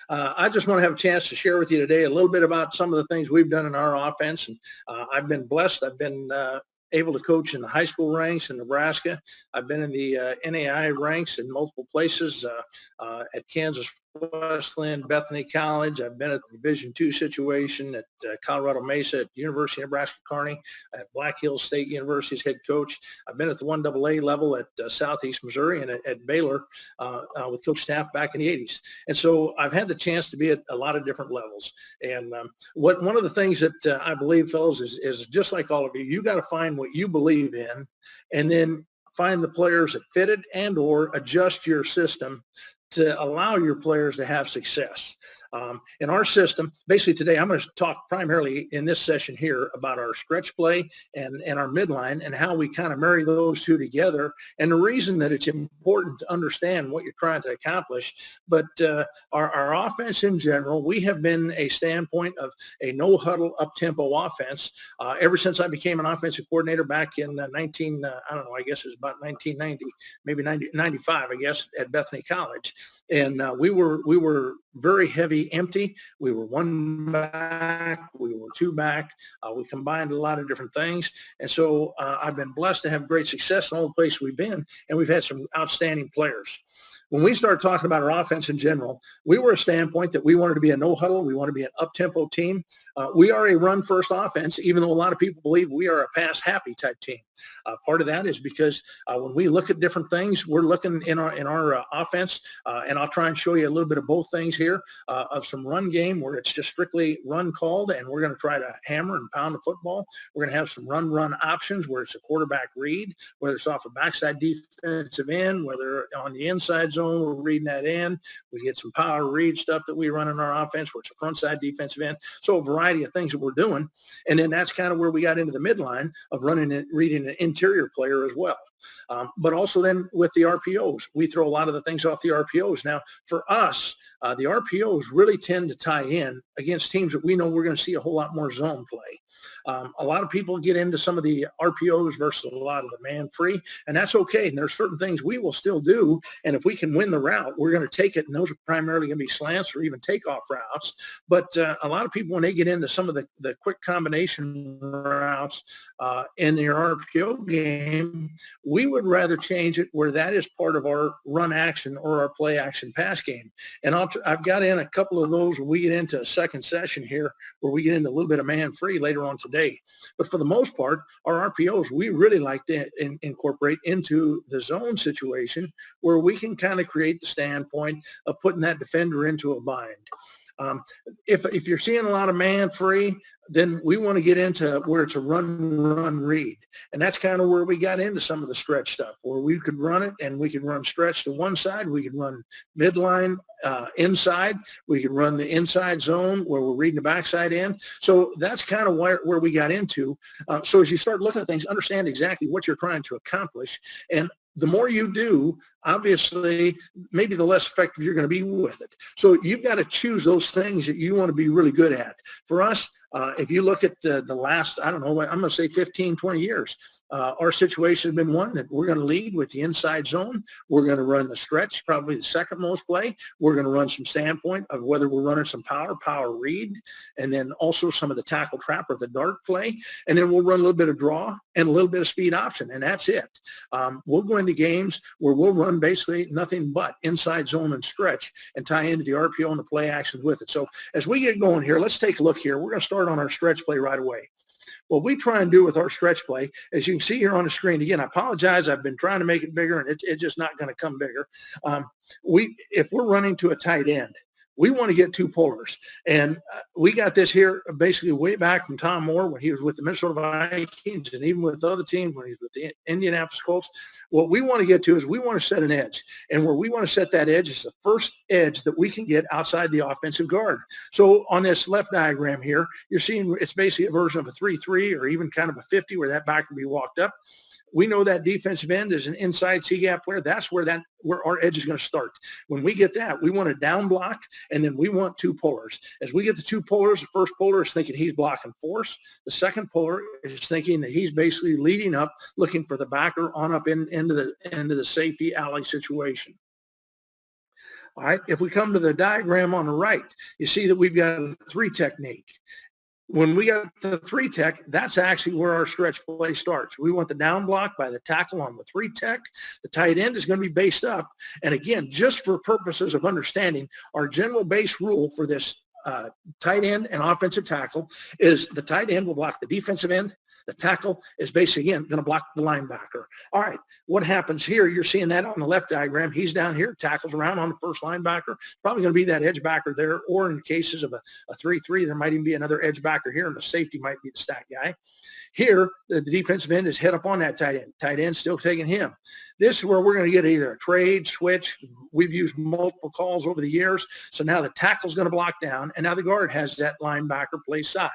I just want to have a chance to share with you today a little bit about some of the things we've done in our offense. And I've been blessed. I've been able to coach in the high school ranks in Nebraska. I've been in the NAI ranks in multiple places at Kansas Wesleyan, Bethany College. I've been at the Division II situation at Colorado Mesa, at University of Nebraska-Kearney, at Black Hills State University's head coach. I've been at the 1AA level at Southeast Missouri and at Baylor with Coach Staff back in the 80s. And so I've had the chance to be at a lot of different levels. And one of the things that I believe, fellows, is just like all of you, you got to find what you believe in and then find the players that fit it and or adjust your system to allow your players to have success. In our system, basically today, I'm going to talk primarily in this session here about our stretch play and our midline and how we kind of marry those two together. And the reason that it's important to understand what you're trying to accomplish. But our offense in general, we have been a standpoint of a no-huddle, up-tempo offense ever since I became an offensive coordinator back in I don't know, I guess it was about 1990, maybe 95, I guess, at Bethany College. And we were very heavy empty. We were one back. We were two back. We combined a lot of different things. And so I've been blessed to have great success in all the places we've been, and we've had some outstanding players. When we started talking about our offense in general, we were a standpoint that we wanted to be a no-huddle. We want to be an up-tempo team. We are a run-first offense, even though a lot of people believe we are a pass-happy type team. Part of that is because when we look at different things, we're looking in our offense, and I'll try and show you a little bit of both things here, of some run game where it's just strictly run called, and we're going to try to hammer and pound the football. We're going to have some run options where it's a quarterback read, whether it's off a backside defensive end, whether on the inside zone, we're reading that in. We get some power read stuff that we run in our offense where it's a front side defensive end. So a variety of things that we're doing. And then that's kind of where we got into the midline of running and reading an interior player as well. But also then with the RPOs, we throw a lot of the things off the RPOs. Now, for us, the RPOs really tend to tie in against teams that we know we're going to see a whole lot more zone play. A lot of people get into some of the RPOs versus a lot of the man free, and that's okay. And there's certain things we will still do, and if we can win the route, we're going to take it, and those are primarily going to be slants or even takeoff routes. But a lot of people, when they get into some of the quick combination routes in their RPO game, we would rather change it where that is part of our run action or our play action pass game. And I've got in a couple of those when we get into a second session here where we get into a little bit of man free later on today. But for the most part, our RPOs, we really like to incorporate into the zone situation where we can kind of create the standpoint of putting that defender into a bind. If you're seeing a lot of man free, then we want to get into where it's a run read. And that's kind of where we got into some of the stretch stuff, where we could run it and we could run stretch to one side. We could run midline inside. We could run the inside zone where we're reading the backside in. So that's kind of where we got into. So as you start looking at things, understand exactly what you're trying to accomplish. And the more you do, obviously, maybe the less effective you're going to be with it. So you've got to choose those things that you want to be really good at. For us, if you look at the last, I don't know, I'm going to say 15, 20 years, our situation has been one that we're going to lead with the inside zone. We're going to run the stretch, probably the second most play. We're going to run some standpoint of whether we're running some power read, and then also some of the tackle trap or the dart play. And then we'll run a little bit of draw and a little bit of speed option, and that's it. We'll go into games where we'll run basically nothing but inside zone and stretch and tie into the RPO and the play actions with it. So as we get going here, let's take a look here. We're going to start on our stretch play right away. What we try and do with our stretch play, as you can see here on the screen, again, I apologize. I've been trying to make it bigger, and it's just not going to come bigger. If we're running to a tight end, we want to get two pullers. And we got this here basically way back from Tom Moore when he was with the Minnesota Vikings and even with other teams when he was with the Indianapolis Colts. What we want to get to is we want to set an edge. And where we want to set that edge is the first edge that we can get outside the offensive guard. So on this left diagram here, you're seeing it's basically a version of a 3-3 or even kind of a 50 where that back can be walked up. We know that defensive end is an inside C-gap player. That's where our edge is going to start. When we get that, we want a down block, and then we want two pullers. As we get the two pullers, the first puller is thinking he's blocking force. The second puller is thinking that he's basically leading up, looking for the backer on up into the safety alley situation. All right, if we come to the diagram on the right, you see that we've got a 3 technique. When we got the 3 tech, that's actually where our stretch play starts. We want the down block by the tackle on the 3 tech. The tight end is going to be based up. And again, just for purposes of understanding, our general base rule for this tight end and offensive tackle is the tight end will block the defensive end. The tackle is basically, again, going to block the linebacker. All right, what happens here? You're seeing that on the left diagram. He's down here, tackles around on the first linebacker. Probably going to be that edge backer there, or in cases of a 3-3, there might even be another edge backer here, and the safety might be the stack guy. Here, the defensive end is head up on that tight end. Tight end still taking him. This is where we're going to get either a trade, switch. We've used multiple calls over the years. So now the tackle's going to block down, and now the guard has that linebacker play side.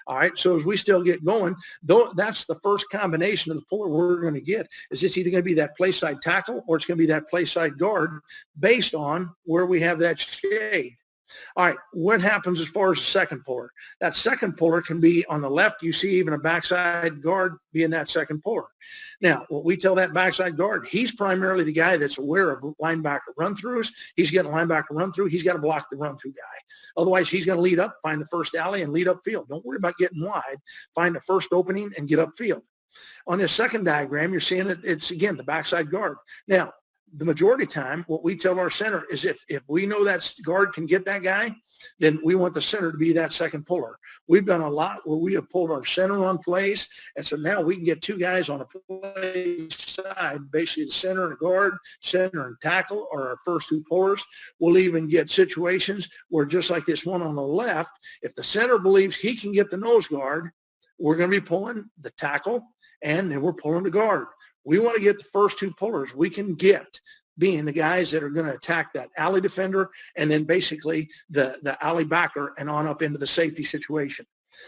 All right, so as we still get going, though, that's the first combination of the puller we're going to get. Is it's either going to be that play side tackle or it's going to be that play side guard based on where we have that shade. All right, what happens as far as the second puller? That second puller can be on the left. You see even a backside guard being that second puller. Now, what we tell that backside guard, he's primarily the guy that's aware of linebacker run-throughs. He's getting a linebacker run-through. He's got to block the run-through guy. Otherwise, he's going to lead up, find the first alley, and lead upfield. Don't worry about getting wide. Find the first opening and get upfield. On this second diagram, you're seeing it's, again, the backside guard. Now, the majority of the time, what we tell our center is if we know that guard can get that guy, then we want the center to be that second puller. We've done a lot where we have pulled our center on plays, and so now we can get 2 guys on a play side, basically the center and guard, center and tackle are our first 2 pullers. We'll even get situations where just like this one on the left, if the center believes he can get the nose guard, we're going to be pulling the tackle, and then we're pulling the guard. We want to get the first 2 pullers we can get being the guys that are going to attack that alley defender and then basically the alley backer and on up into the safety situation.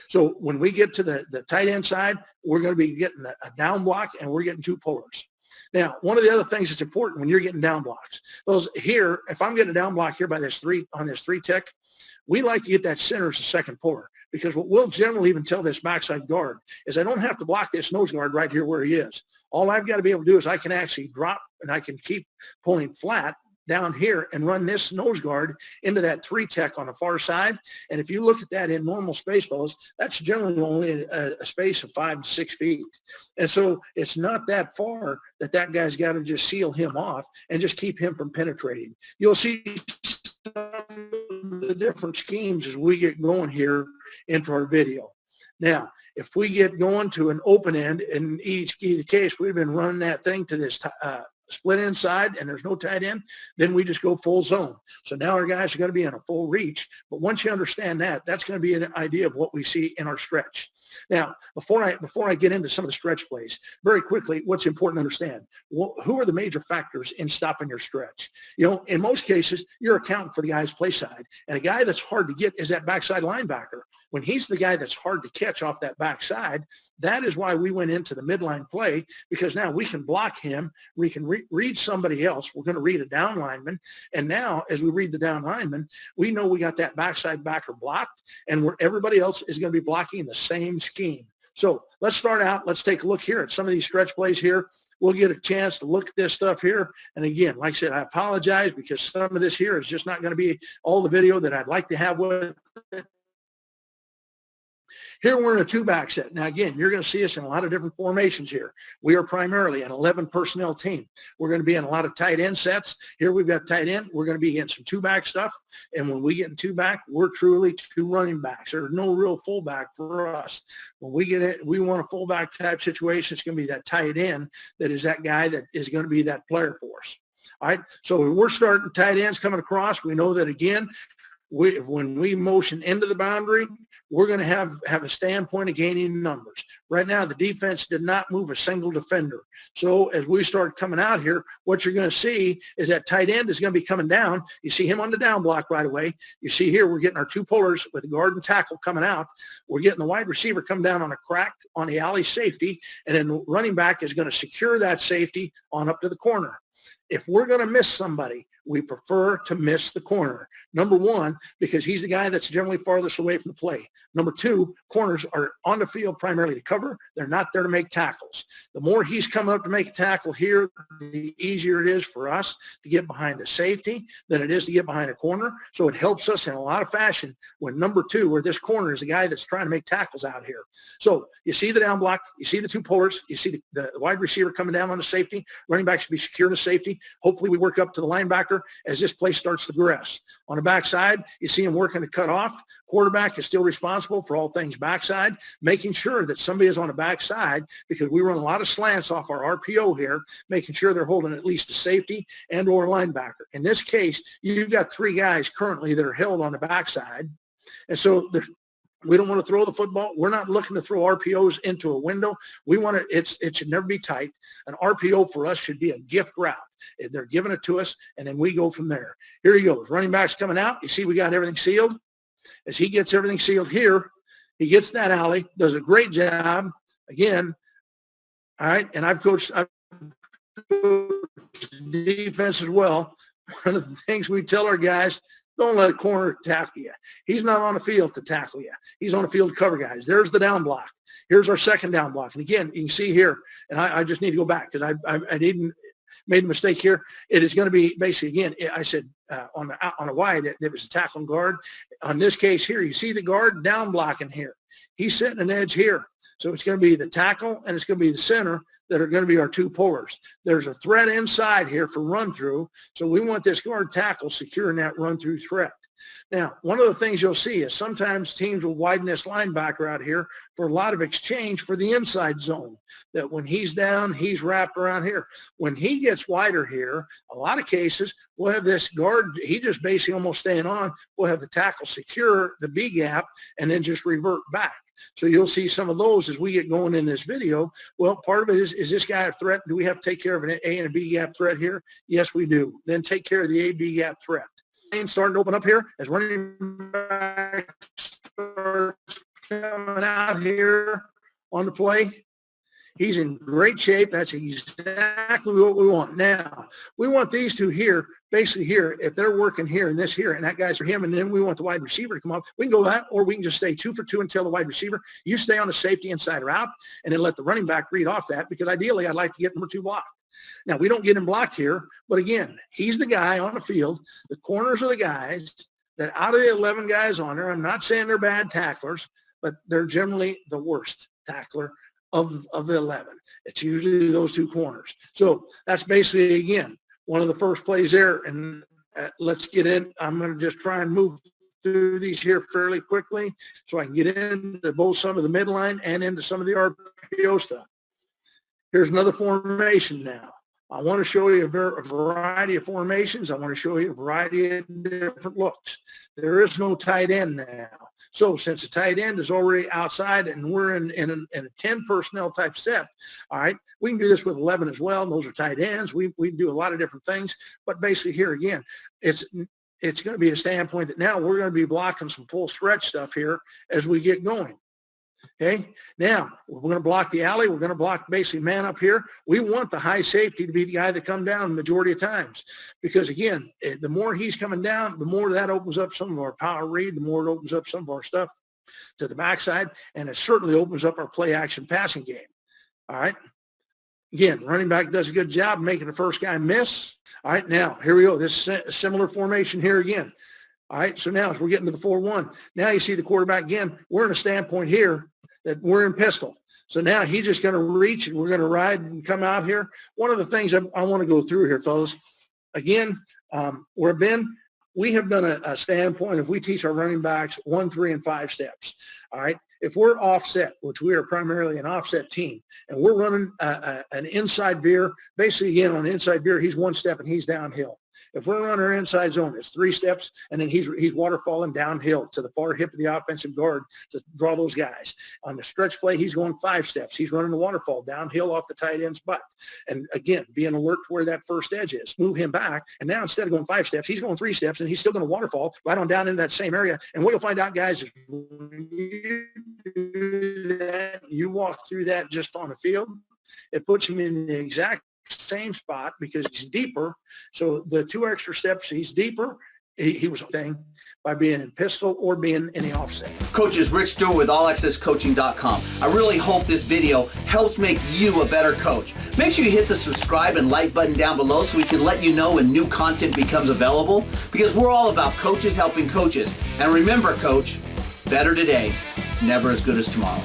So when we get to the tight end side, we're going to be getting a down block and we're getting 2 pullers. Now, one of the other things that's important when you're getting down blocks, those here, if I'm getting a down block here by this 3 tech, we like to get that center as the second puller because what we'll generally even tell this backside guard is I don't have to block this nose guard right here where he is. All I've got to be able to do is I can actually drop and I can keep pulling flat down here and run this nose guard into that 3 tech on the far side. And if you look at that in normal space, fellas, that's generally only a space of 5 to 6 feet. And so it's not that far that guy's got to just seal him off and just keep him from penetrating. You'll see the different schemes as we get going here into our video. Now, if we get going to an open end, in each case, we've been running that thing to this split inside and there's no tight end, then we just go full zone. So now our guys are going to be in a full reach. But once you understand that, that's going to be an idea of what we see in our stretch. Now, before I get into some of the stretch plays, very quickly, what's important to understand? Who are the major factors in stopping your stretch? You know, in most cases, you're accounting for the guy's play side. And a guy that's hard to get is that backside linebacker. When he's the guy that's hard to catch off that backside, that is why we went into the midline play, because now we can block him. We can read somebody else. We're going to read a down lineman. And now as we read the down lineman, we know we got that backside backer blocked, and everybody else is going to be blocking the same scheme. So let's start out. Let's take a look here at some of these stretch plays here. We'll get a chance to look at this stuff here. And again, like I said, I apologize because some of this here is just not going to be all the video that I'd like to have with it. Here we're in a 2-back set. Now, again, you're going to see us in a lot of different formations here. We are primarily an 11-personnel team. We're going to be in a lot of tight end sets. Here we've got tight end. We're going to be getting some 2-back stuff. And when we get in 2-back, we're truly 2 running backs. There's no real fullback for us. When we get it, we want a fullback type situation. It's going to be that tight end that is that guy that is going to be that player for us. All right, so we're starting tight ends coming across. We know that, again, when we motion into the boundary, we're going to have a standpoint of gaining numbers. Right now, the defense did not move a single defender. So as we start coming out here, what you're going to see is that tight end is going to be coming down. You see him on the down block right away. You see here we're getting our 2 pullers with the guard and tackle coming out. We're getting the wide receiver come down on a crack on the alley safety, and then running back is going to secure that safety on up to the corner. If we're going to miss somebody, we prefer to miss the corner. Number one, because he's the guy that's generally farthest away from the play. Number two, corners are on the field primarily to cover. They're not there to make tackles. The more he's coming up to make a tackle here, the easier it is for us to get behind a safety than it is to get behind a corner. So it helps us in a lot of fashion when number two, where this corner is a guy that's trying to make tackles out here. So you see the down block, you see the two pullers, you see the wide receiver coming down on the safety. Running back should be secure in the safety. Hopefully we work up to the linebacker as this play starts to progress. On the backside, you see him working to cut off. Quarterback is still responsible for all things backside, making sure that somebody is on the backside, because we run a lot of slants off our RPO here, making sure they're holding at least a safety and or linebacker. In this case, you've got three guys currently that are held on the backside. And so we don't want to throw the football. We're not looking to throw RPOs into a window. We want to, it should never be tight. An RPO for us should be a gift route. They're giving it to us, and then we go from there. Here he goes. Running back's coming out. You see we got everything sealed. As he gets everything sealed here, he gets that alley, does a great job. Again, all right, and I've coached defense as well. One of the things we tell our guys, don't let a corner tackle you. He's not on the field to tackle you. He's on the field to cover guys. There's the down block. Here's our second down block. And again, you can see here, and I just need to go back because I didn't made a mistake here. It is going to be basically, again, I said on a wide, it was a tackle and guard. On this case here, you see the guard down blocking here. He's setting an edge here. So it's going to be the tackle and it's going to be the center that are going to be our two pullers. There's a threat inside here for run through. So we want this guard tackle securing that run through threat. Now, one of the things you'll see is sometimes teams will widen this linebacker out here for a lot of exchange for the inside zone, that when he's down, he's wrapped around here. When he gets wider here, a lot of cases, we'll have this guard, he just basically almost staying on. We'll have the tackle secure the B gap and then just revert back. So you'll see some of those as we get going in this video. Well, part of it is this guy a threat? Do we have to take care of an A and a B gap threat here? Yes, we do. Then take care of the A, B gap threat. Starting to open up here as running back starts coming out here on the play. He's in great shape. That's exactly what we want. Now, we want these two here, basically here, if they're working here and this here, and that guy's for him, and then we want the wide receiver to come up. We can go that, or we can just stay 2 for 2 and tell the wide receiver, you stay on the safety inside or out, and then let the running back read off that, because ideally I'd like to get number 2 blocked. Now, we don't get him blocked here, but again, he's the guy on the field. The corners are the guys that out of the 11 guys on there, I'm not saying they're bad tacklers, but they're generally the worst tackler of the 11. It's usually those 2 corners. So that's basically, again, one of the first plays there. And let's get in. I'm going to just try and move through these here fairly quickly so I can get into both some of the midline and into some of the RPO stuff. Here's another formation now. I want to show you a variety of formations. I want to show you a variety of different looks. There is no tight end now. So since the tight end is already outside and we're in a 10 personnel type set, all right, we can do this with 11 as well. And those are tight ends. We do a lot of different things. But basically here again, it's going to be a standpoint that now we're going to be blocking some full stretch stuff here as we get going. Okay, now we're going to block the alley. We're going to block basically man up here. We want the high safety to be the guy that come down the majority of times, because again, the more he's coming down, the more that opens up some of our power read, the more it opens up some of our stuff to the backside, and it certainly opens up our play action passing game. All right. Again, running back does a good job making the first guy miss. All right, now here we go. This is a similar formation here again. All right, so now as we're getting to the 4-1, now you see the quarterback again. We're in a standpoint here that we're in pistol. So now he's just going to reach and we're going to ride and come out here. One of the things I want to go through here, fellas, again, we have done a standpoint if we teach our running backs 1, 3, and 5 steps. All right, if we're offset, which we are primarily an offset team, and we're running an inside veer, basically again on the inside veer, he's 1 step and he's downhill. If we're running our inside zone, it's 3 steps, and then he's waterfalling downhill to the far hip of the offensive guard to draw those guys. On the stretch play, he's going 5 steps. He's running the waterfall downhill off the tight end's butt. And again, being alert to where that first edge is. Move him back, and now instead of going 5 steps, he's going 3 steps, and he's still going to waterfall right on down into that same area. And what you'll find out, guys, is when you do that, you walk through that just on the field, it puts him in the exact same spot because he's deeper. So the 2 extra steps, he's deeper. he was thing by being in pistol or being in the offset. Coaches, Rick Stewart with allaccesscoaching.com. I really hope this video helps make you a better coach. Make sure you hit the subscribe and like button down below so we can let you know when new content becomes available, because we're all about coaches helping coaches. And remember, coach, better today, never as good as tomorrow.